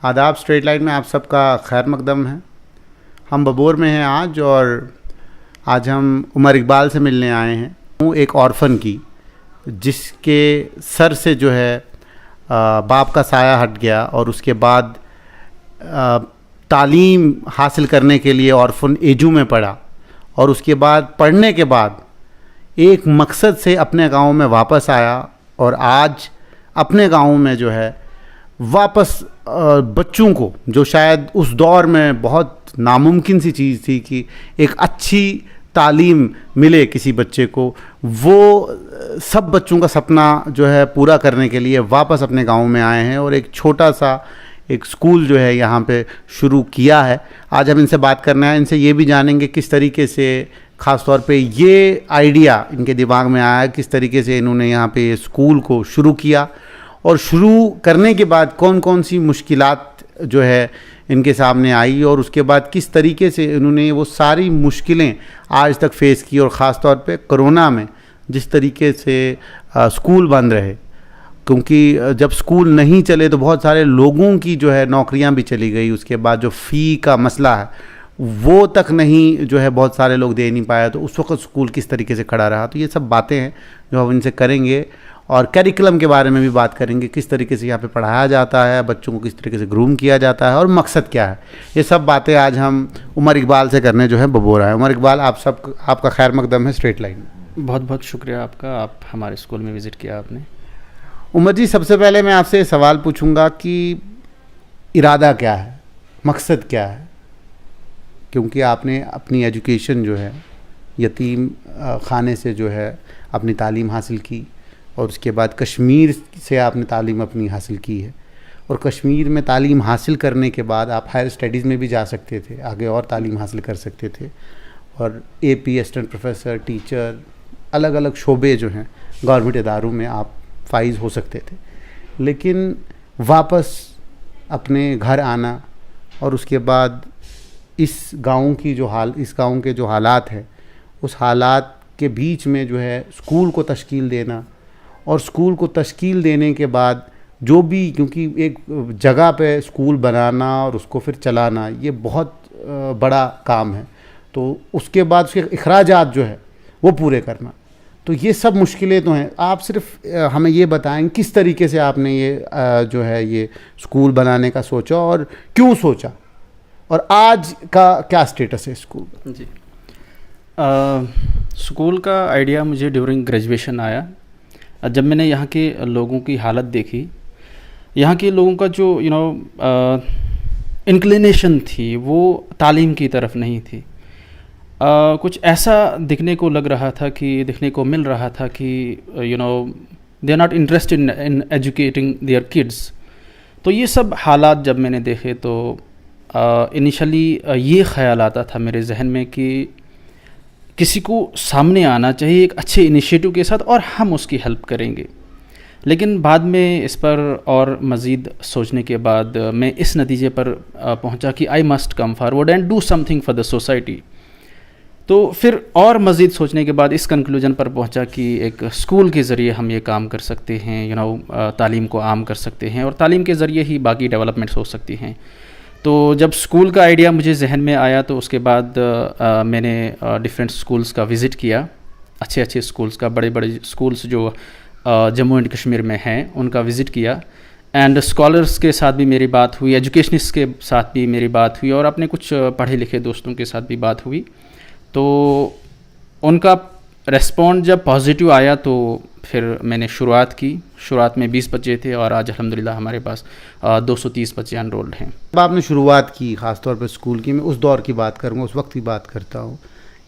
आदाब। Straight line में आप सबका खैर मकदम है। हम बबोर में हैं आज, और आज हम उमर इकबाल से मिलने आए हैं। एक ऑर्फन की, जिसके सर से जो है बाप का साया हट गया, और उसके बाद तालीम हासिल करने के लिए ऑर्फन एजू में पढ़ा, और उसके बाद पढ़ने के बाद एक मकसद से अपने गांव में वापस आया, और आज अपने गांव में जो है वापस बच्चों को, जो शायद उस दौर में बहुत नामुमकिन सी चीज़ थी कि एक अच्छी तालीम मिले किसी बच्चे को, वो सब बच्चों का सपना जो है पूरा करने के लिए वापस अपने गांव में आए हैं, और एक छोटा सा एक स्कूल जो है यहाँ पे शुरू किया है। आज हम इनसे बात करना है, इनसे ये भी जानेंगे किस तरीके से ख़ास तौर पे ये आइडिया इनके दिमाग में आया, किस तरीके से इन्होंने यहाँ पे स्कूल को शुरू किया, और शुरू करने के बाद कौन कौन सी मुश्किलात जो है इनके सामने आई, और उसके बाद किस तरीके से इन्होंने वो सारी मुश्किलें आज तक फ़ेस की, और ख़ास तौर पे कोरोना में जिस तरीके से स्कूल बंद रहे, क्योंकि जब स्कूल नहीं चले तो बहुत सारे लोगों की जो है नौकरियां भी चली गई। उसके बाद जो फ़ी का मसला है वो तक नहीं जो है बहुत सारे लोग दे नहीं पाया, तो उस वक्त स्कूल किस तरीके से खड़ा रहा। तो ये सब बातें हैं जो हम इनसे करेंगे, और करिकुलम के बारे में भी बात करेंगे, किस तरीके से यहाँ पे पढ़ाया जाता है, बच्चों को किस तरीके से ग्रूम किया जाता है, और मकसद क्या है। ये सब बातें आज हम उमर इकबाल से करने जो है बबोर आए। उमर इकबाल, आपका खैर मकदम है स्ट्रेट लाइन। बहुत बहुत शुक्रिया आपका, आप हमारे स्कूल में विज़िट किया आपने। उमर जी, सबसे पहले मैं आपसे सवाल पूछूंगा कि इरादा क्या है, मकसद क्या है, क्योंकि आपने अपनी एजुकेशन जो है यतीम खाने से जो है अपनी तालीम हासिल की, और उसके बाद कश्मीर से आपने तालीम अपनी हासिल की है, और कश्मीर में तालीम हासिल करने के बाद आप हायर स्टडीज़ में भी जा सकते थे, आगे और तालीम हासिल कर सकते थे, और AP असिस्टेंट प्रोफेसर, टीचर, अलग अलग शोबे जो हैं गवर्नमेंट इदारों में आप फाइज हो सकते थे। लेकिन वापस अपने घर आना, और उसके बाद इस गांव के जो हालात हैं, उस हालात के बीच में जो है स्कूल को तश्कील देना, और स्कूल को तश्कील देने के बाद जो भी, क्योंकि एक जगह पे स्कूल बनाना और उसको फिर चलाना ये बहुत बड़ा काम है, तो उसके बाद उसके अखराजात जो है वो पूरे करना, तो ये सब मुश्किलें तो हैं। आप सिर्फ हमें ये बताएं किस तरीके से आपने ये जो है ये स्कूल बनाने का सोचा, और क्यों सोचा, और आज का क्या स्टेटस है स्कूल का। जी, स्कूल का आइडिया मुझे ड्यूरिंग ग्रेजुएशन आया, जब मैंने यहाँ के लोगों की हालत देखी। यहाँ के लोगों का जो इंक्लिनेशन थी वो तालीम की तरफ नहीं थी। कुछ ऐसा देखने को मिल रहा था कि they are not interested in educating their kids. तो ये सब हालात जब मैंने देखे तो इनिशियली ये ख्याल आता था मेरे जहन में कि किसी को सामने आना चाहिए एक अच्छे इनिशिएटिव के साथ, और हम उसकी हेल्प करेंगे। लेकिन बाद में इस पर और मज़ीद सोचने के बाद मैं इस नतीजे पर पहुंचा कि I must come forward and do something for the society. तो फिर और मज़ीद सोचने के बाद इस कंक्लूजन पर पहुंचा कि एक स्कूल के ज़रिए हम ये काम कर सकते हैं, तालीम को आम कर सकते हैं, और तालीम के ज़रिए ही बाकी डेवलपमेंट्स हो सकती हैं। तो जब स्कूल का आइडिया मुझे जहन में आया तो उसके बाद मैंने डिफरेंट स्कूल्स का विज़िट किया, अच्छे स्कूल्स का, बड़े स्कूल्स जो जम्मू एंड कश्मीर में हैं उनका विज़िट किया, एंड स्कॉलर्स के साथ भी मेरी बात हुई, एजुकेशनिस्ट के साथ भी मेरी बात हुई, और अपने कुछ पढ़े लिखे दोस्तों के साथ भी बात हुई। तो उनका रेस्पॉन्ड जब पॉजिटिव आया तो फिर मैंने शुरुआत की। शुरुआत में 20 बच्चे थे, और आज अल्हम्दुलिल्लाह हमारे पास 230 बच्चे एनरोल्ड हैं। जब आपने शुरुआत की ख़ासतौर पर स्कूल की, मैं उस दौर की बात करूँगा, उस वक्त की बात करता हूँ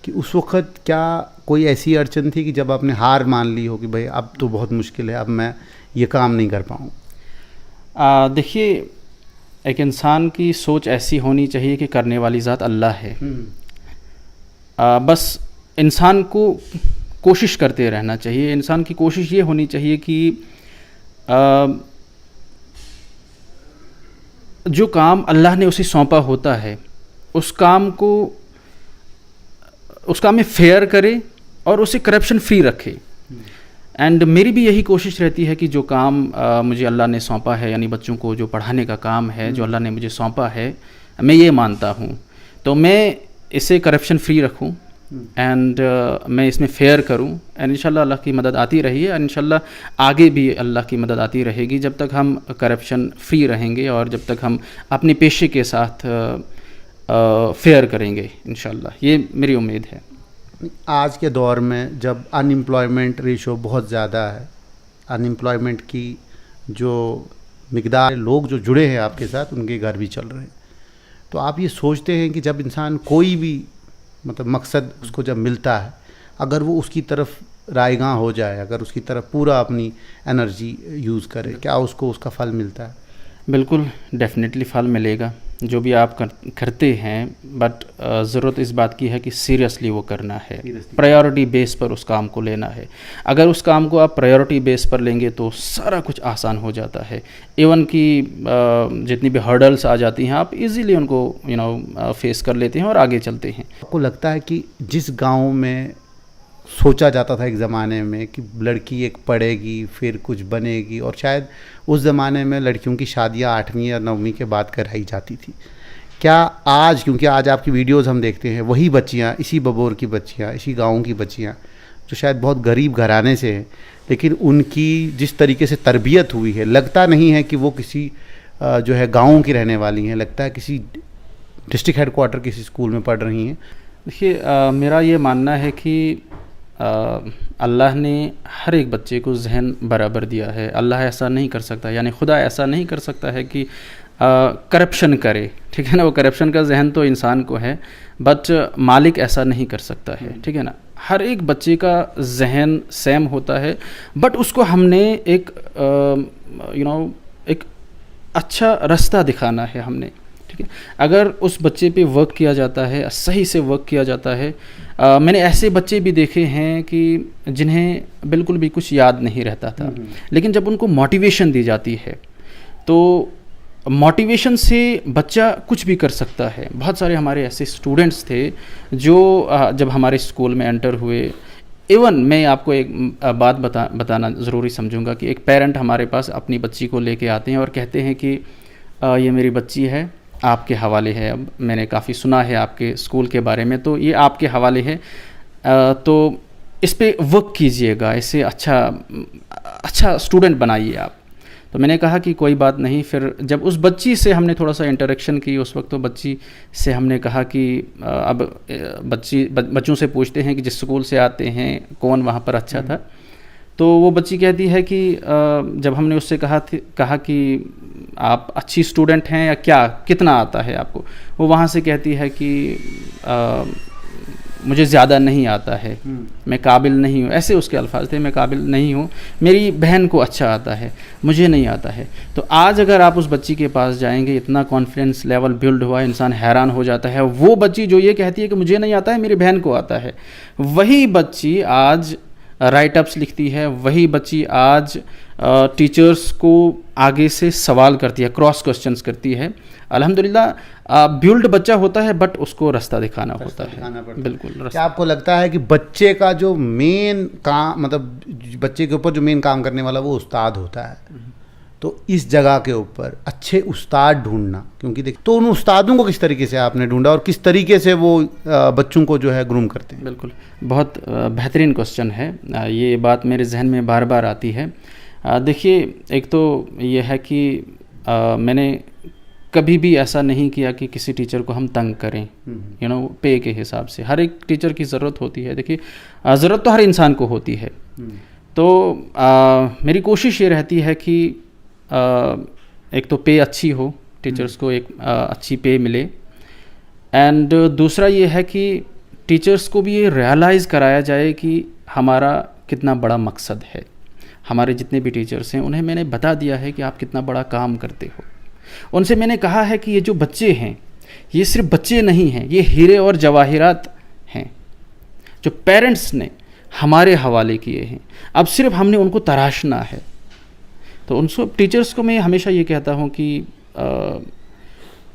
कि उस वक्त क्या कोई ऐसी अड़चन थी कि जब आपने हार मान ली हो कि भाई अब तो बहुत मुश्किल है, अब मैं ये काम नहीं कर पाऊँ। देखिए, एक इंसान की सोच ऐसी होनी चाहिए कि करने वाली ज़ात अल्लाह है। बस इंसान को कोशिश करते रहना चाहिए। इंसान की कोशिश ये होनी चाहिए कि जो काम अल्लाह ने उसे सौंपा होता है उस काम में फेयर करे और उसे करप्शन फ्री रखे। एंड मेरी भी यही कोशिश रहती है कि जो काम मुझे अल्लाह ने सौंपा है, यानी बच्चों को जो पढ़ाने का काम है जो अल्लाह ने मुझे सौंपा है, मैं ये मानता हूँ तो मैं इसे करप्शन फ्री रखूँ एंड मैं इसमें फेयर करूँ एंड इंशाल्लाह अल्लाह की मदद आती रही है, इंशाल्लाह आगे भी अल्लाह की मदद आती रहेगी जब तक हम करप्शन फ्री रहेंगे और जब तक हम अपने पेशे के साथ फेयर करेंगे इंशाल्लाह, ये मेरी उम्मीद है। आज के दौर में जब अनएम्प्लॉयमेंट रेशो बहुत ज़्यादा है, अनएम्प्लॉयमेंट की जो मिकदार लोग जो जुड़े हैं आपके साथ उनके घर भी चल रहे हैं, तो आप ये सोचते हैं कि जब इंसान कोई भी मतलब मकसद उसको जब मिलता है, अगर वो उसकी तरफ रायगां हो जाए, अगर उसकी तरफ पूरा अपनी एनर्जी यूज़ करे, क्या उसको उसका फल मिलता है? बिल्कुल, डेफिनेटली फल मिलेगा जो भी आप करते हैं, बट ज़रूरत इस बात की है कि सीरियसली वो करना है, प्रायोरिटी बेस पर उस काम को लेना है। अगर उस काम को आप प्रायोरिटी बेस पर लेंगे तो सारा कुछ आसान हो जाता है। इवन कि जितनी भी हर्डल्स आ जाती हैं आप इजीली उनको फेस कर लेते हैं और आगे चलते हैं। आपको लगता है कि जिस गांव में सोचा जाता था एक ज़माने में कि लड़की एक पढ़ेगी फिर कुछ बनेगी, और शायद उस ज़माने में लड़कियों की शादियां 8वीं या 9वीं के बाद कराई जाती थी, क्या आज, क्योंकि आज आपकी वीडियोस हम देखते हैं, वही बच्चियां, इसी बबोर की बच्चियां, इसी गाँव की बच्चियां जो शायद बहुत गरीब घराने से हैं, लेकिन उनकी जिस तरीके से तरबियत हुई है, लगता नहीं है कि वो किसी जो है गाँव की रहने वाली हैं, लगता है किसी डिस्ट्रिक्ट हेडक्वार्टर किसी स्कूल में पढ़ रही हैं। देखिए, मेरा ये मानना है कि अल्लाह ने हर एक बच्चे को जहन बराबर दिया है। अल्लाह ऐसा नहीं कर सकता, यानी खुदा ऐसा नहीं कर सकता है कि करप्शन करे, ठीक है ना। वो करप्शन का जहन तो इंसान को है, बट मालिक ऐसा नहीं कर सकता है, ठीक है ना। हर एक बच्चे का जहन सेम होता है, बट उसको हमने एक एक अच्छा रास्ता दिखाना है हमने, ठीक है। अगर उस बच्चे पे वर्क किया जाता है, सही से वर्क किया जाता है, मैंने ऐसे बच्चे भी देखे हैं कि जिन्हें बिल्कुल भी कुछ याद नहीं रहता था, लेकिन जब उनको मोटिवेशन दी जाती है तो मोटिवेशन से बच्चा कुछ भी कर सकता है। बहुत सारे हमारे ऐसे स्टूडेंट्स थे जो जब हमारे स्कूल में एंटर हुए, इवन मैं आपको एक बात बताना ज़रूरी समझूंगा कि एक पेरेंट हमारे पास अपनी बच्ची को लेके आते हैं और कहते हैं कि ये मेरी बच्ची है, आपके हवाले है। अब मैंने काफ़ी सुना है आपके स्कूल के बारे में, तो ये आपके हवाले है, तो इस पे वर्क कीजिएगा, इसे अच्छा स्टूडेंट बनाइए आप। तो मैंने कहा कि कोई बात नहीं। फिर जब उस बच्ची से हमने थोड़ा सा इंटरेक्शन की, उस वक्त तो बच्ची से हमने कहा कि अब बच्चों से पूछते हैं कि जिस स्कूल से आते हैं कौन वहाँ पर अच्छा था, तो वो बच्ची कहती है कि जब हमने उससे कहा कि आप अच्छी स्टूडेंट हैं या क्या, कितना आता है आपको, वो वहाँ से कहती है कि मुझे ज़्यादा नहीं आता है, मैं काबिल नहीं हूँ, ऐसे उसके अल्फाज थे, मैं काबिल नहीं हूँ, मेरी बहन को अच्छा आता है, मुझे नहीं आता है। तो आज अगर आप उस बच्ची के पास जाएंगे, इतना कॉन्फिडेंस लेवल बिल्ड हुआ, इंसान हैरान हो जाता है। वो बच्ची जो ये कहती है कि मुझे नहीं आता है, मेरी बहन को आता है, वही बच्ची आज राइट अप्स लिखती है, वही बच्ची आज टीचर्स को आगे से सवाल करती है, क्रॉस क्वेश्चंस करती है। अल्हम्दुलिल्लाह बिल्ड बच्चा होता है, बट उसको रास्ता दिखाना होता है। बिल्कुल। क्या आपको लगता है कि बच्चे का जो मेन काम, मतलब बच्चे के ऊपर जो मेन काम करने वाला वो उस्ताद होता है, तो इस जगह के ऊपर अच्छे उस्ताद ढूंढना, क्योंकि देख तो उन उस्तादों को किस तरीके से आपने ढूंढा और किस तरीके से वो बच्चों को जो है ग्रूम करते हैं? बिल्कुल, बहुत बेहतरीन क्वेश्चन है। ये बात मेरे जहन में बार बार आती है। देखिए, एक तो ये है कि मैंने कभी भी ऐसा नहीं किया कि किसी टीचर को हम तंग करें, पे के हिसाब से। हर एक टीचर की ज़रूरत होती है। देखिए, ज़रूरत तो हर इंसान को होती है, तो मेरी कोशिश ये रहती है कि एक तो पे अच्छी हो, टीचर्स को एक अच्छी पे मिले, एंड दूसरा ये है कि टीचर्स को भी ये रियलाइज़ कराया जाए कि हमारा कितना बड़ा मकसद है। हमारे जितने भी टीचर्स हैं उन्हें मैंने बता दिया है कि आप कितना बड़ा काम करते हो। उनसे मैंने कहा है कि ये जो बच्चे हैं, ये सिर्फ बच्चे नहीं हैं, ये हीरे और जवाहिरात हैं जो पेरेंट्स ने हमारे हवाले किए हैं। अब सिर्फ हमने उनको तराशना है। तो उन सब टीचर्स को मैं हमेशा ये कहता हूँ कि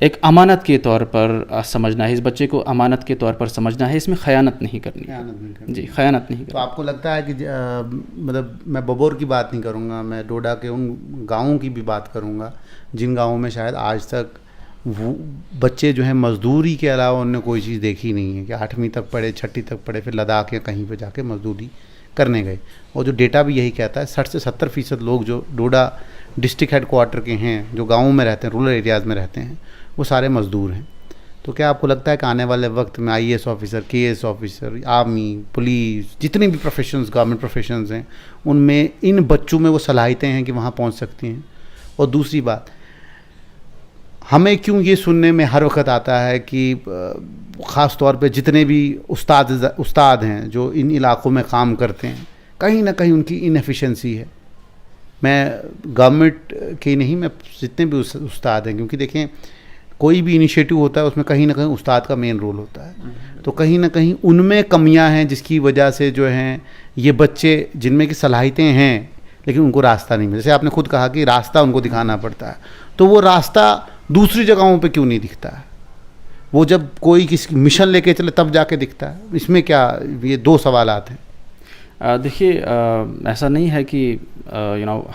एक अमानत के तौर पर समझना है, इस बच्चे को अमानत के तौर पर समझना है, इसमें ख़यानत नहीं करनी है। जी, ख़यानत नहीं करनी। तो आपको लगता है कि मतलब मैं बबौर की बात नहीं करूँगा, मैं डोडा के उन गाँवों की भी बात करूँगा जिन गाँवों में शायद आज तक वो बच्चे जो हैं मज़दूरी के अलावा उन्होंने कोई चीज़ देखी नहीं है, कि 8वीं तक पढ़े, 6ठी तक पढ़े, फिर लद्दाख या कहीं पे जाके मज़दूरी करने गए। और जो डेटा भी यही कहता है 60 से 70% लोग जो डोडा डिस्ट्रिक्ट हेडक्वार्टर के हैं, जो गाँवों में रहते हैं, रूरल एरियाज़ में रहते हैं, वो सारे मज़दूर हैं। तो क्या आपको लगता है कि आने वाले वक्त में IAS officer, KS officer, army, police, जितने भी प्रोफेशंस, गवर्नमेंट प्रोफेशंस हैं, उनमें इन बच्चों में वो सलाहियतें हैं कि वहाँ पहुँच सकती हैं? और दूसरी बात, हमें क्यों ये सुनने में हर वक्त आता है कि ख़ास तौर पे जितने भी उस्ताद हैं जो इन इलाक़ों में काम करते हैं, कहीं ना कहीं उनकी इनएफिशिएंसी है। मैं गवर्नमेंट के नहीं, मैं जितने भी उस्ताद हैं, क्योंकि देखें कोई भी इनिशिएटिव होता है उसमें कहीं ना कहीं उस्ताद का मेन रोल होता है, तो कहीं ना कहीं उनमें कमियां हैं जिसकी वजह से जो हैं ये बच्चे जिनमें की सलाहियतें हैं लेकिन उनको रास्ता नहीं मिलता। जैसे आपने खुद कहा कि रास्ता उनको दिखाना पड़ता है, तो वो रास्ता दूसरी जगहों पे क्यों नहीं दिखता है? वो जब कोई किसी मिशन लेके चले तब जाके दिखता है। इसमें क्या, ये दो सवालात हैं। देखिए, ऐसा नहीं है कि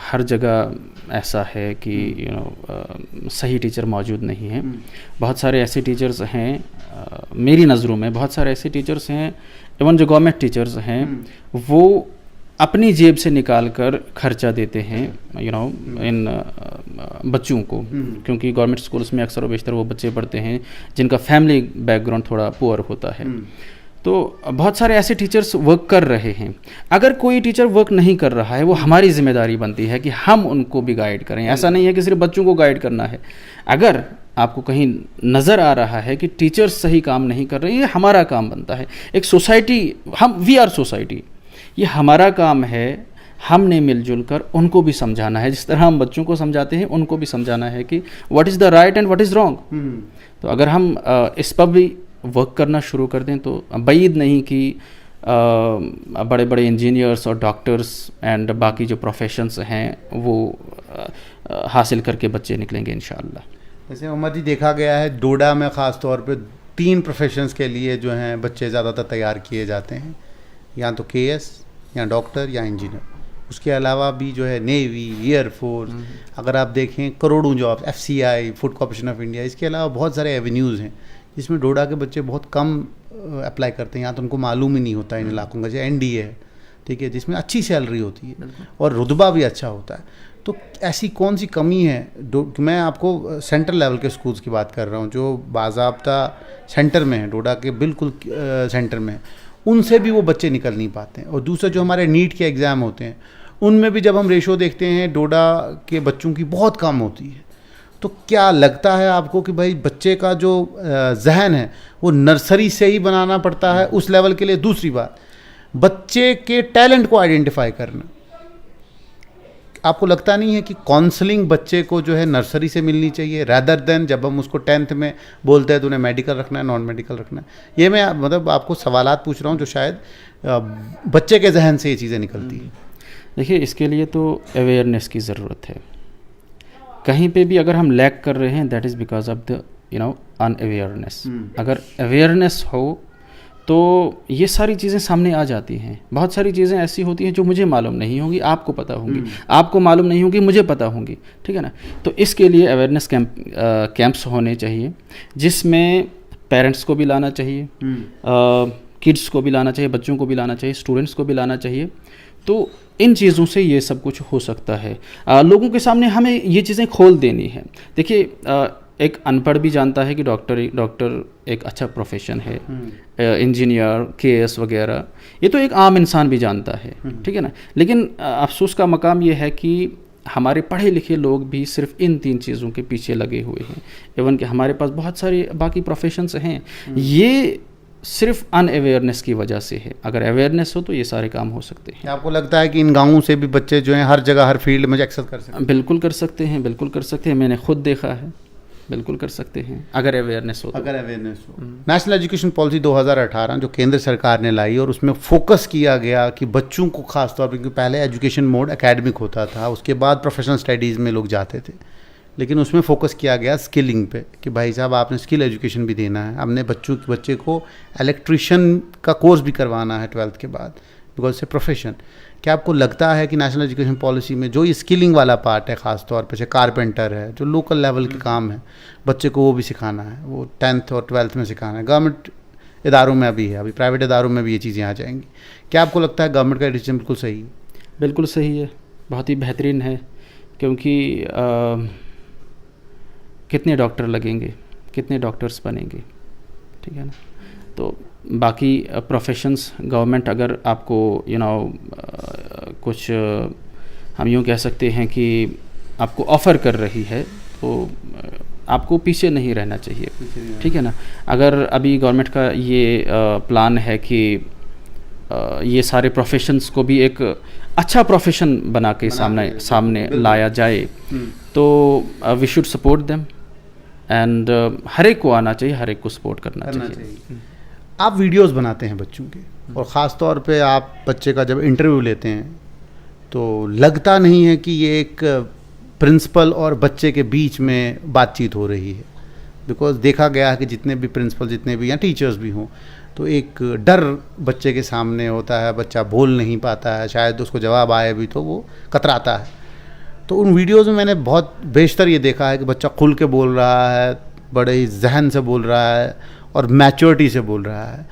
हर जगह ऐसा है कि सही टीचर मौजूद नहीं है। बहुत सारे ऐसे टीचर्स हैं, मेरी नज़रों में बहुत सारे ऐसे टीचर्स हैं, इवन जो गवर्नमेंट टीचर्स हैं वो अपनी जेब से निकाल कर खर्चा देते हैं इन बच्चों को, क्योंकि गवर्नमेंट स्कूल्स में अक्सर व बेशतर वो बच्चे पढ़ते हैं जिनका फैमिली बैकग्राउंड थोड़ा पुअर होता है। तो बहुत सारे ऐसे टीचर्स वर्क कर रहे हैं। अगर कोई टीचर वर्क नहीं कर रहा है, वो हमारी जिम्मेदारी बनती है कि हम उनको भी गाइड करें। ऐसा नहीं है कि सिर्फ बच्चों को गाइड करना है। अगर आपको कहीं नज़र आ रहा है कि टीचर्स सही काम नहीं कर रहे, ये हमारा काम बनता है। एक सोसाइटी, वी आर सोसाइटी, ये हमारा काम है। हमने मिलजुल कर उनको भी समझाना है, जिस तरह हम बच्चों को समझाते हैं उनको भी समझाना है कि what is the right and what is wrong. तो अगर हम इस पर भी वर्क करना शुरू कर दें तो बईद नहीं कि बड़े बड़े इंजीनियर्स और डॉक्टर्स एंड बाकी जो प्रोफेशंस हैं वो हासिल करके बच्चे निकलेंगे इंशाअल्लाह। जैसे उमर जी, देखा गया है डोडा में ख़ास तौर पे 3 प्रोफेशंस के लिए जो हैं बच्चे ज़्यादातर तैयार किए जाते हैं, या तो KS या डॉक्टर या इंजीनियर। उसके अलावा भी जो है नेवी, एयरफोर्स, अगर आप देखें करोड़ों jobs, FCI, food corporation of India, इसके अलावा बहुत सारे एवेन्यूज़ हैं जिसमें डोडा के बच्चे बहुत कम अप्लाई करते हैं, या तो उनको मालूम ही नहीं होता इन इलाकों का। जैसे NDA है, ठीक है, जिसमें अच्छी सैलरी होती है और रुतबा भी अच्छा होता है। तो ऐसी कौन सी कमी है? मैं आपको सेंट्रल लेवल के स्कूल्स की बात कर रहा हूँ जो बाज़ाब्ता सेंटर में है, डोडा के बिल्कुल सेंटर में, उनसे भी वो बच्चे निकल नहीं पाते हैं। और दूसरा जो हमारे नीट के एग्ज़ाम होते हैं उनमें भी जब हम रेशो देखते हैं डोडा के बच्चों की बहुत कम होती है। तो क्या लगता है आपको कि भाई बच्चे का जो जहन है वो नर्सरी से ही बनाना पड़ता है उस लेवल के लिए? दूसरी बात, बच्चे के टैलेंट को आइडेंटिफाई करना, आपको लगता नहीं है कि काउंसलिंग बच्चे को जो है नर्सरी से मिलनी चाहिए रैदर देन जब हम उसको 10th में बोलते हैं तो उन्हें मेडिकल रखना है, नॉन मेडिकल रखना है? ये मैं मतलब आपको सवालात पूछ रहा हूँ जो शायद बच्चे के जहन से ये चीज़ें निकलती हैं। देखिए, इसके लिए तो अवेयरनेस की ज़रूरत है। कहीं पे भी अगर हम लैक कर रहे हैं, that is because of the unawareness. अगर अवेयरनेस हो तो ये सारी चीज़ें सामने आ जाती हैं। बहुत सारी चीज़ें ऐसी होती हैं जो मुझे मालूम नहीं होंगी, आपको पता होंगी, आपको मालूम नहीं होंगी, मुझे पता होंगी, ठीक है ना। तो इसके लिए अवेयरनेस कैंप्स होने चाहिए जिसमें पेरेंट्स को भी लाना चाहिए, किड्स को भी लाना चाहिए, बच्चों को भी लाना चाहिए, स्टूडेंट्स को भी लाना चाहिए। तो इन चीज़ों से ये सब कुछ हो सकता है। लोगों के सामने हमें ये चीज़ें खोल देनी है। देखिए, एक अनपढ़ भी जानता है कि डॉक्टर एक अच्छा प्रोफेशन है, इंजीनियर, KS वगैरह, ये तो एक आम इंसान भी जानता है, ठीक है ना। लेकिन अफसोस का मकाम ये है कि हमारे पढ़े लिखे लोग भी सिर्फ इन 3 चीज़ों के पीछे लगे हुए हैं। इवन कि हमारे पास बहुत सारे बाकी प्रोफेशंस हैं, ये सिर्फ अनअवेयरनेस की वजह से है। अगर अवेयरनेस हो तो ये सारे काम हो सकते हैं। आपको लगता है कि इन गाँवों से भी बच्चे जो हैं हर जगह हर फील्ड में एक्सेस कर सकते हैं? बिल्कुल कर सकते हैं, बिल्कुल कर सकते हैं। मैंने खुद देखा है, बिल्कुल कर सकते हैं अगर अवेयरनेस हो तो। अगर अवेयरनेस हो। नेशनल एजुकेशन पॉलिसी 2018 जो केंद्र सरकार ने लाई और उसमें फोकस किया गया कि बच्चों को खास तौर पर, क्योंकि पहले एजुकेशन मोड एकेडमिक होता था, उसके बाद प्रोफेशनल स्टडीज़ में लोग जाते थे, लेकिन उसमें फोकस किया गया स्किलिंग पे कि भाई साहब आपने स्किल एजुकेशन भी देना है, हमने बच्चे को इलेक्ट्रिशियन का कोर्स भी करवाना है 12th के बाद, बिकॉज से प्रोफेशन। क्या आपको लगता है कि नेशनल एजुकेशन पॉलिसी में जो ये स्किलिंग वाला पार्ट है, ख़ास तौर पे, जैसे कारपेंटर है, जो लोकल लेवल के काम है, बच्चे को वो भी सिखाना है, वो 10th और 12th में सिखाना है। गवर्नमेंट इदारों में अभी है, अभी प्राइवेट इदारों में भी ये चीज़ें आ जाएंगी। क्या आपको लगता है गवर्नमेंट का डिसीजन बिल्कुल सही है? बिल्कुल सही है, बहुत ही बेहतरीन है, क्योंकि कितने डॉक्टर लगेंगे, कितने डॉक्टर्स बनेंगे, ठीक है ना। तो बाकी प्रोफेशंस गवर्नमेंट अगर आपको कुछ हम यूँ कह सकते हैं कि आपको ऑफ़र कर रही है, तो आपको पीछे नहीं रहना चाहिए, ठीक है ना। अगर अभी गवर्नमेंट का ये प्लान है कि ये सारे प्रोफेशंस को भी एक अच्छा प्रोफेशन बना के सामने लाया जाए, तो we should support them, and हर एक को आना चाहिए, हर एक को सपोर्ट करना चाहिए। आप वीडियोस बनाते हैं बच्चों के, और ख़ास तौर पे आप बच्चे का जब इंटरव्यू लेते हैं तो लगता नहीं है कि ये एक प्रिंसिपल और बच्चे के बीच में बातचीत हो रही है, बिकॉज देखा गया है कि जितने भी प्रिंसिपल, जितने भी या टीचर्स भी हों, तो एक डर बच्चे के सामने होता है, बच्चा बोल नहीं पाता है, शायद उसको जवाब आए भी तो वो कतराता है। तो उन वीडियोज़ में मैंने बहुत बेशतर ये देखा है कि बच्चा खुल के बोल रहा है, बड़े ही जहन से बोल रहा है और मैच्योरिटी से बोल रहा है।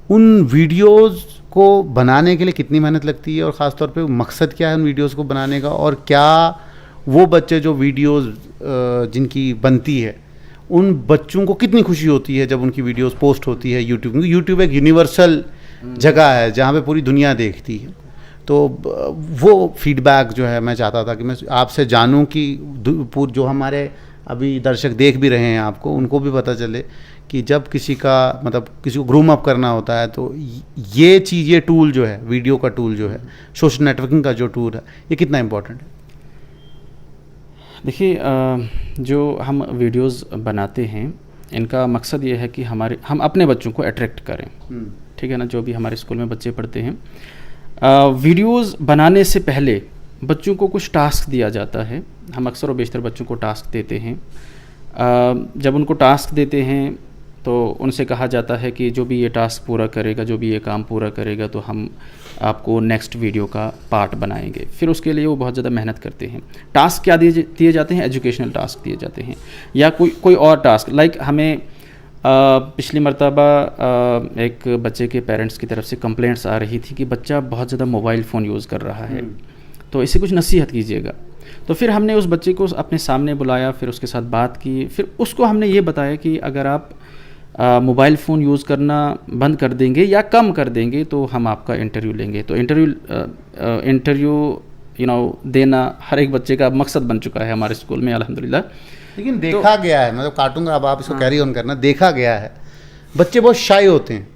उन वीडियोज़ को बनाने के लिए कितनी मेहनत लगती है, और ख़ास तौर पे मकसद क्या है उन वीडियोज़ को बनाने का, और क्या वो बच्चे जो वीडियोज़ जिनकी बनती है, उन बच्चों को कितनी खुशी होती है जब उनकी वीडियोज़ पोस्ट होती है यूट्यूब, क्योंकि यूट्यूब एक यूनिवर्सल जगह है जहाँ पे पूरी दुनिया देखती है। तो वो फीडबैक जो है मैं चाहता था कि मैं आपसे जानूं कि जो हमारे अभी दर्शक देख भी रहे हैं आपको, उनको भी पता चले कि जब किसी को ग्रूम अप करना होता है, तो ये चीज़, ये टूल जो है, वीडियो का टूल जो है, सोशल नेटवर्किंग का जो टूल है, ये कितना इम्पोर्टेंट है? देखिए, जो हम वीडियोस बनाते हैं, इनका मकसद ये है कि हम अपने बच्चों को अट्रैक्ट करें, ठीक है ना। जो भी हमारे स्कूल में बच्चे पढ़ते हैं, वीडियोस बनाने से पहले बच्चों को कुछ टास्क दिया जाता है। हम अक्सर और बेशतर बच्चों को टास्क देते हैं। जब उनको टास्क देते हैं तो उनसे कहा जाता है कि जो भी ये टास्क पूरा करेगा, जो भी ये काम पूरा करेगा, तो हम आपको नेक्स्ट वीडियो का पार्ट बनाएंगे। फिर उसके लिए वो बहुत ज़्यादा मेहनत करते हैं। टास्क क्या दिए जाते हैं? एजुकेशनल टास्क दिए जाते हैं, या कोई और टास्क। लाइक हमें पिछली मरतबा एक बच्चे के पेरेंट्स की तरफ से कंप्लेंट्स आ रही थी कि बच्चा बहुत ज़्यादा मोबाइल फ़ोन यूज़ कर रहा है, तो इसे कुछ नसीहत कीजिएगा। तो फिर हमने उस बच्चे को अपने सामने बुलाया, फिर उसके साथ बात की, फिर उसको हमने ये बताया कि अगर आप मोबाइल फ़ोन यूज़ करना बंद कर देंगे या कम कर देंगे तो हम आपका इंटरव्यू लेंगे। तो इंटरव्यू देना हर एक बच्चे का मकसद बन चुका है हमारे स्कूल में, अल्हम्दुलिल्लाह। लेकिन देखा गया है, मतलब काटूंगा, अब आप इसको कैरी ऑन करना, देखा गया है बच्चे बहुत शाई होते हैं,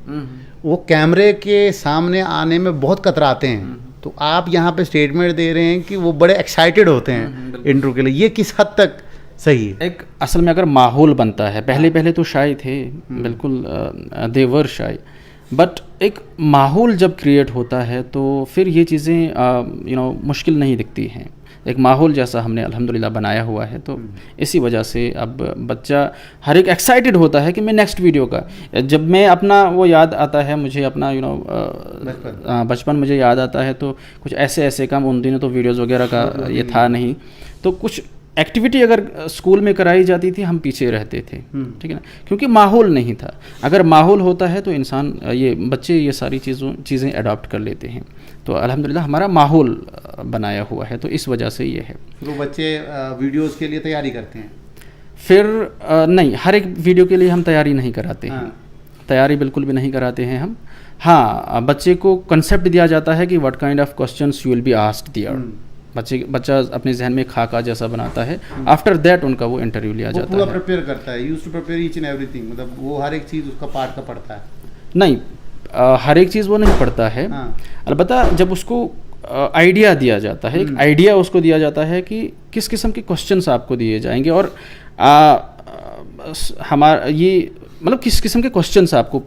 वो कैमरे के सामने आने में बहुत कतराते हैं। तो आप यहाँ पे स्टेटमेंट दे रहे हैं कि वो बड़े एक्साइटेड होते हैं इंटरव्यू के लिए, ये किस हद तक सही है? एक असल में अगर माहौल बनता है, पहले तो शाय थे, बिल्कुल दे वर शाय, बट एक माहौल जब क्रिएट होता है तो फिर ये चीज़ें मुश्किल नहीं दिखती हैं। एक माहौल जैसा हमने अल्हम्दुलिल्लाह बनाया हुआ है, तो इसी वजह से अब बच्चा हर एक एक्साइटेड होता है कि मैं नेक्स्ट वीडियो का, जब मैं अपना वो याद आता है मुझे, अपना बचपन मुझे याद आता है, तो कुछ ऐसे काम, उन दिनों तो वीडियोज़ वगैरह का ये था नहीं, तो कुछ एक्टिविटी अगर स्कूल में कराई जाती थी हम पीछे रहते थे, ठीक है ना, क्योंकि माहौल नहीं था। अगर माहौल होता है तो इंसान, ये बच्चे ये सारी चीज़ें अडॉप्ट कर लेते हैं। तो अल्हम्दुलिल्लाह हमारा माहौल बनाया हुआ है, तो इस वजह से ये है। तो बच्चे वीडियोस के लिए तैयारी करते हैं? फिर नहीं, हर एक वीडियो के लिए हम तैयारी नहीं कराते हैं, तैयारी बिल्कुल भी नहीं कराते हैं हम। हाँ, बच्चे को कंसेप्ट दिया जाता है कि what kind of questions you will be asked there. बच्चा अपने जहन में खाका जैसा बनाता है, आफ्टर दैट उनका वो इंटरव्यू लिया जाता है। पूरा प्रिपेयर करता है, used to prepare each and everything, मतलब वो हर एक चीज़ उसका पार्ट का पढ़ता है? नहीं, हर एक चीज़ वो नहीं पढ़ता है। अलबत्ता जब उसको आइडिया दिया जाता है, एक आइडिया उसको दिया जाता है कि किस किस्म के क्वेश्चंस आपको दिए जाएंगे, और हमारा ये मतलब किस किस्म के क्वेश्चंस आपको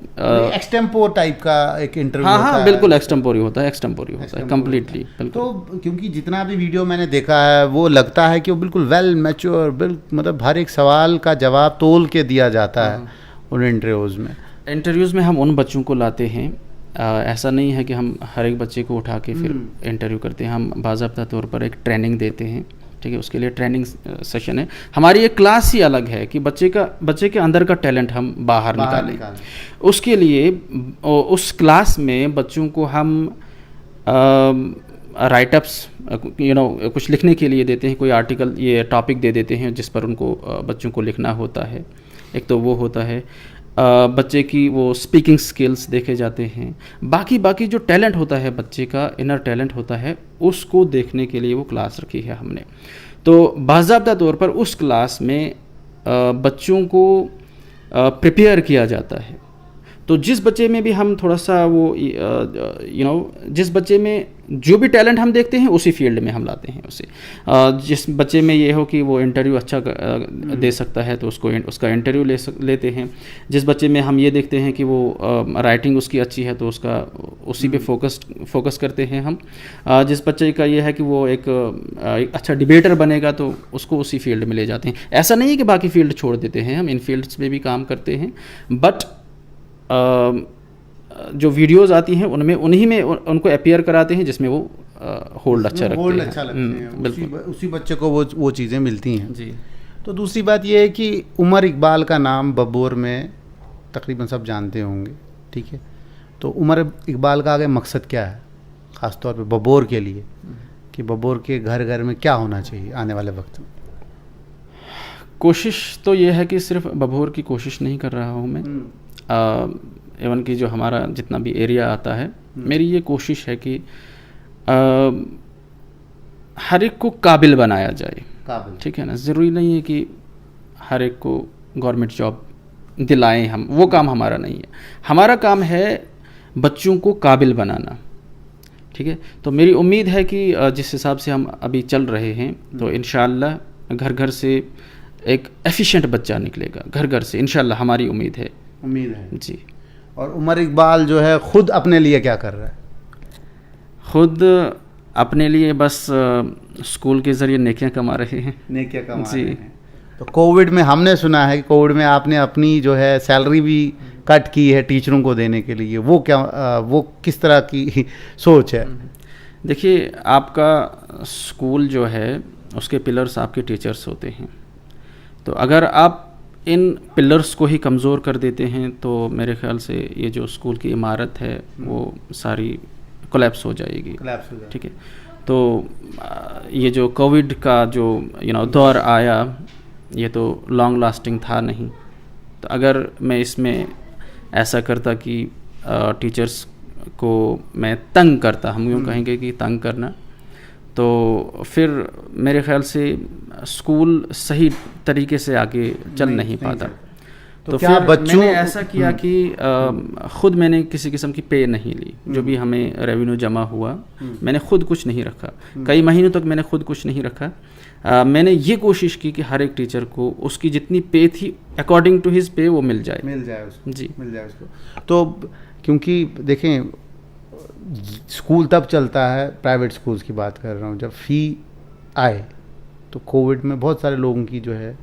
एक्सटेम्पोर टाइप का एक इंटरव्यू हाँ होता हाँ है। बिल्कुल एक्सटेम्पोरी होता है, एक्सटेम्पोरी होता है कंप्लीटली, बिल्कुल। तो क्योंकि जितना भी वीडियो मैंने देखा है वो लगता है कि वो बिल्कुल वेल मैच्योर, मतलब हर एक सवाल का जवाब तोल के दिया जाता है उन इंटरव्यूज़ में। इंटरव्यूज़ में हम उन बच्चों को लाते हैं, ऐसा नहीं है कि हम हर एक बच्चे को उठा के फिर इंटरव्यू करते हैं। हम बाज़ाब्ता तौर पर एक ट्रेनिंग देते हैं, ठीक है, उसके लिए ट्रेनिंग सेशन है। हमारी एक क्लास ही अलग है कि बच्चे के अंदर का टैलेंट हम बाहर निकालें। उसके लिए उस क्लास में बच्चों को हम राइटअप्स कुछ लिखने के लिए देते हैं, कोई आर्टिकल ये टॉपिक दे देते हैं जिस पर उनको बच्चों को लिखना होता है। एक तो वो होता है, बच्चे की वो स्पीकिंग स्किल्स देखे जाते हैं। बाकी जो टैलेंट होता है बच्चे का, इनर टैलेंट होता है, उसको देखने के लिए वो क्लास रखी है हमने। तो बाज़ाब्ता तौर पर उस क्लास में बच्चों को प्रिपेयर किया जाता है। तो जिस बच्चे में भी हम थोड़ा सा वो जिस बच्चे में जो भी टैलेंट हम देखते हैं उसी फील्ड में हम लाते हैं उसे। जिस बच्चे में ये हो कि वो इंटरव्यू अच्छा दे सकता है तो उसका इंटरव्यू लेते हैं। जिस बच्चे में हम ये देखते हैं कि वो राइटिंग उसकी अच्छी है तो उसका उसी पे फोकस करते हैं हम। जिस बच्चे का ये है कि वो एक अच्छा डिबेटर बनेगा तो उसको उसी फील्ड में ले जाते हैं। ऐसा नहीं है कि बाकी फील्ड छोड़ देते हैं, हम इन फील्ड्स में भी काम करते हैं। बट जो वीडियोस आती हैं उनमें उन्हीं में उनको अपीयर कराते हैं जिसमें वो होल्ड अच्छा रखते हैं। अच्छा लगते हैं, बिल्कुल उसी बच्चे को वो चीज़ें मिलती हैं जी। तो दूसरी बात ये है कि उमर इकबाल का नाम बबोर में तकरीबन सब जानते होंगे, ठीक है। तो उमर इकबाल का आगे मकसद क्या है ख़ास तौर पे बबोर के लिए, कि बबोर के घर घर में क्या होना चाहिए आने वाले वक्त में? कोशिश तो ये है कि सिर्फ बबोर की कोशिश नहीं कर रहा हूँ मैं, एवन कि जो हमारा जितना भी एरिया आता है, मेरी ये कोशिश है कि हर एक को काबिल बनाया जाए। ठीक है ना, ज़रूरी नहीं है कि हर एक को गवर्नमेंट जॉब दिलाएं हम, वो काम हमारा नहीं है। हमारा काम है बच्चों को काबिल बनाना, ठीक है। तो मेरी उम्मीद है कि जिस हिसाब से हम अभी चल रहे हैं तो इंशाअल्लाह घर घर से एक एफिशिएंट बच्चा निकलेगा, घर घर से इंशाअल्लाह, हमारी उम्मीद है जी। और उमर इकबाल जो है खुद अपने लिए क्या कर रहा है? खुद अपने लिए बस स्कूल के ज़रिए नेकियां कमा रहे हैं। नेकियां कमा रहे हैं। तो कोविड में हमने सुना है कि कोविड में आपने अपनी जो है सैलरी भी कट की है टीचरों को देने के लिए, वो किस तरह की सोच है? देखिए, आपका स्कूल जो है उसके पिलर्स आपके टीचर्स होते हैं। तो अगर आप इन पिलर्स को ही कमज़ोर कर देते हैं तो मेरे ख्याल से ये जो स्कूल की इमारत है वो सारी कोलैप्स हो जाएगी, ठीक है। तो ये जो कोविड का जो दौर आया, ये तो लॉन्ग लास्टिंग था नहीं। तो अगर मैं इसमें ऐसा करता कि टीचर्स को मैं तंग करता, हम यूँ कहेंगे कि तंग करना, तो फिर मेरे ख्याल से स्कूल सही तरीके से आगे चल नहीं पाता। तो क्या फिर बच्चों मैंने ऐसा किया कि ख़ुद मैंने किसी किस्म की पे नहीं ली। जो भी हमें रेवेन्यू जमा हुआ मैंने खुद कुछ नहीं रखा, कई महीनों तक मैंने खुद कुछ नहीं रखा। मैंने ये कोशिश की कि हर एक टीचर को उसकी जितनी पे थी अकॉर्डिंग टू हिज पे वो मिल जाए उसको जी, मिल जाए उसको। तो क्योंकि देखें, स्कूल तब चलता है, प्राइवेट स्कूल्स की बात कर रहा हूँ, जब फ़ी आए तो कोविड में बहुत सारे लोगों की जो है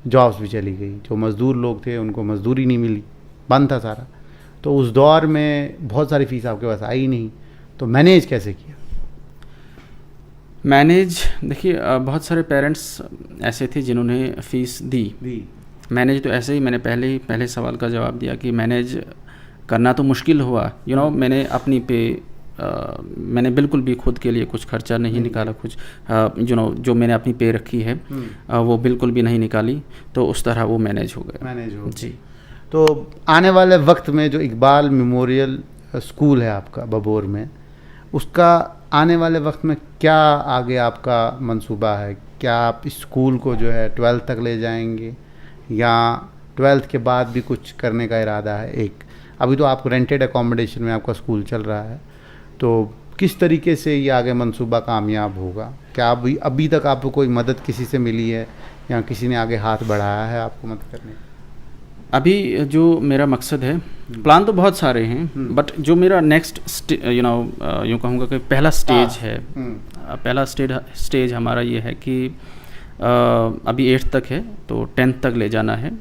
जॉब्स भी चली गई। जो मज़दूर लोग थे उनको मज़दूरी नहीं मिली, बंद था सारा। तो उस दौर में बहुत सारी फ़ीस आपके पास आई नहीं, तो मैनेज कैसे किया? मैनेज, देखिए बहुत सारे पेरेंट्स ऐसे थे जिन्होंने फ़ीस दी। मैनेज तो ऐसे ही, मैंने पहले सवाल का जवाब दिया कि मैनेज करना तो मुश्किल हुआ। मैंने अपनी पे मैंने बिल्कुल भी खुद के लिए कुछ खर्चा नहीं निकाला, कुछ जो मैंने अपनी पे रखी है वो बिल्कुल भी नहीं निकाली। तो उस तरह वो मैनेज हो गया जी। तो आने वाले वक्त में जो इकबाल मेमोरियल स्कूल है आपका बबोर में, उसका आने वाले वक्त में क्या आगे आपका मंसूबा है? क्या आप इस स्कूल को जो है 12th तक ले जाएंगे या 12th के बाद भी कुछ करने का इरादा है? अभी तो आप रेंटेड अकोमोडेशन में आपका स्कूल चल रहा है, तो किस तरीके से ये आगे मंसूबा कामयाब होगा? क्या अभी तक आपको कोई मदद किसी से मिली है या किसी ने आगे हाथ बढ़ाया है आपको मदद करने? अभी जो मेरा मकसद है, प्लान तो बहुत सारे हैं, बट जो मेरा नेक्स्ट यूँ कहूँगा कि पहला स्टेज है, पहला स्टेज हमारा ये है कि अभी 8th तक है तो 10th तक ले जाना है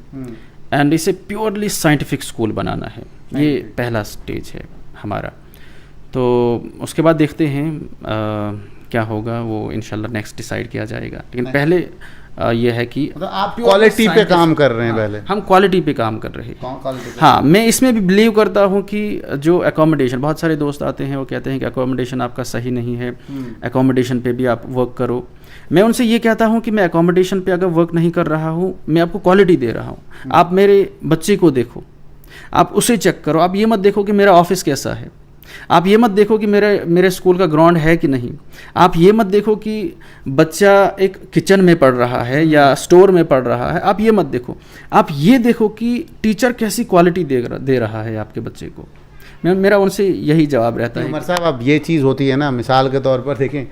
एंड इसे प्योरली साइंटिफिक स्कूल बनाना है। ये पहला स्टेज है हमारा। तो उसके बाद देखते हैं क्या होगा, वो इंशाल्लाह नेक्स्ट डिसाइड किया जाएगा। लेकिन पहले ये है कि आप क्वालिटी पे काम कर रहे हैं। पहले हम क्वालिटी पे काम कर रहे हैं। हाँ, मैं इसमें भी बिलीव करता हूँ कि जो एकोमोडेशन, बहुत सारे दोस्त आते हैं वो कहते हैं कि एकोमोडेशन आपका सही नहीं है, एकोमोडेशन पे भी आप वर्क करो। मैं उनसे ये कहता हूँ कि मैं एकोमोडेशन पे अगर वर्क नहीं कर रहा हूँ, मैं आपको क्वालिटी दे रहा हूँ। आप मेरे बच्चे को देखो, आप उसे चेक करो। आप ये मत देखो कि मेरा ऑफिस कैसा है, आप ये मत देखो कि मेरे स्कूल का ग्राउंड है कि नहीं, आप ये मत देखो कि बच्चा एक किचन में पढ़ रहा है या स्टोर में पढ़ रहा है, आप ये मत देखो। आप ये देखो कि टीचर कैसी क्वालिटी दे रहा है आपके बच्चे को। मेरा उनसे यही जवाब रहता है। उमर साहब, अब ये चीज़ होती है ना, मिसाल के तौर पर देखें,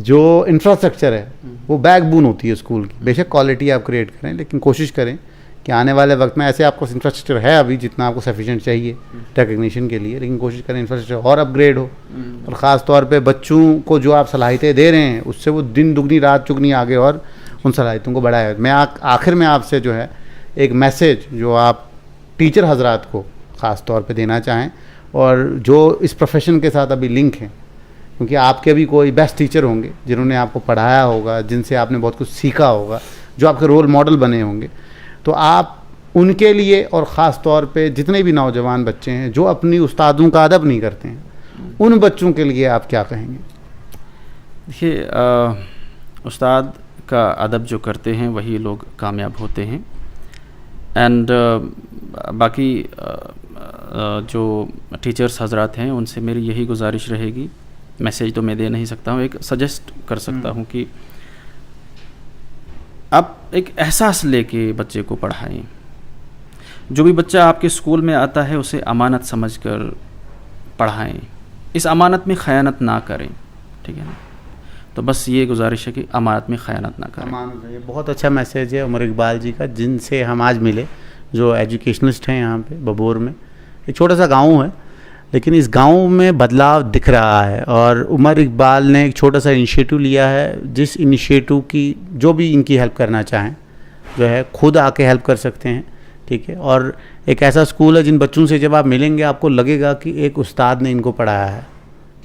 जो इंफ्रास्ट्रक्चर है वो बैकबोन होती है स्कूल की। बेशक क्वालिटी आप क्रिएट करें, लेकिन कोशिश करें कि आने वाले वक्त में ऐसे आपको इंफ्रास्ट्रक्चर है अभी जितना आपको सफिशिएंट चाहिए रिकग्निशन के लिए, लेकिन कोशिश करें इंफ्रास्ट्रक्चर और अपग्रेड हो। और ख़ास तौर पे बच्चों को जो आप सलाहियतें दे रहे हैं उससे वो दिन दुगनी रात चुगनी आगे और उन सलाहियतों को बढ़ाए। मैं आखिर में आपसे जो है एक मैसेज जो आप टीचर हजरात को ख़ास तौर पे देना चाहें, और जो इस प्रोफेशन के साथ अभी लिंक हैं, क्योंकि आपके भी कोई बेस्ट टीचर होंगे जिन्होंने आपको पढ़ाया होगा, जिनसे आपने बहुत कुछ सीखा होगा, जो आपके रोल मॉडल बने होंगे, तो आप उनके लिए और ख़ास तौर पे जितने भी नौजवान बच्चे हैं जो अपनी उस्तादों का अदब नहीं करते हैं, उन बच्चों के लिए आप क्या कहेंगे? देखिए, उस्ताद का अदब जो करते हैं वही लोग कामयाब होते हैं। एंड बाकी जो टीचर्स हजरात हैं उनसे मेरी यही गुजारिश रहेगी, मैसेज तो मैं दे नहीं सकता हूँ, एक सजेस्ट कर सकता हूँ कि आप एक एहसास लेके बच्चे को पढ़ाएं। जो भी बच्चा आपके स्कूल में आता है उसे अमानत समझकर पढ़ाएं, इस अमानत में ख़यानत ना करें, ठीक है ना। तो बस ये गुजारिश है कि अमानत में ख़यानत ना करें। ये बहुत अच्छा मैसेज है उमर इकबाल जी का, जिनसे हम आज मिले, जो एजुकेशनिस्ट हैं यहाँ पे बबूर में। एक छोटा सा गाँव है, लेकिन इस गांव में बदलाव दिख रहा है, और उमर इकबाल ने एक छोटा सा इनिशिएटिव लिया है, जिस इनिशिएटिव की जो भी इनकी हेल्प करना चाहें जो है खुद आके हेल्प कर सकते हैं, ठीक है। और एक ऐसा स्कूल है जिन बच्चों से जब आप मिलेंगे आपको लगेगा कि एक उस्ताद ने इनको पढ़ाया है,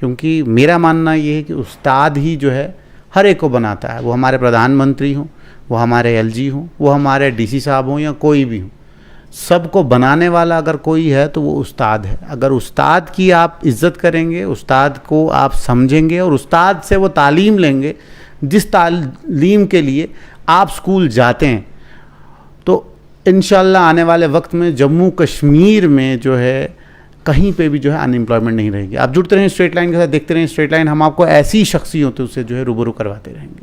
क्योंकि मेरा मानना ये है कि उस्ताद ही जो है हर एक को बनाता है। वो हमारे प्रधानमंत्री हों, वो हमारे एलजी हों, वो हमारे डीसी साहब हों या कोई भी हों, सबको बनाने वाला अगर कोई है तो वो उस्ताद है। अगर उस्ताद की आप इज़्ज़त करेंगे, उस्ताद को आप समझेंगे और उस्ताद से वो तालीम लेंगे जिस तालीम के लिए आप स्कूल जाते हैं, तो इंशाल्लाह आने वाले वक्त में जम्मू कश्मीर में जो है कहीं पे भी जो है अनएम्प्लॉयमेंट नहीं रहेगी। आप जुड़ते रहें स्ट्रेट लाइन के साथ, देखते रहें स्ट्रेट लाइन, हम आपको ऐसी शख्सियतों से जो है रूबरू करवाते रहेंगे।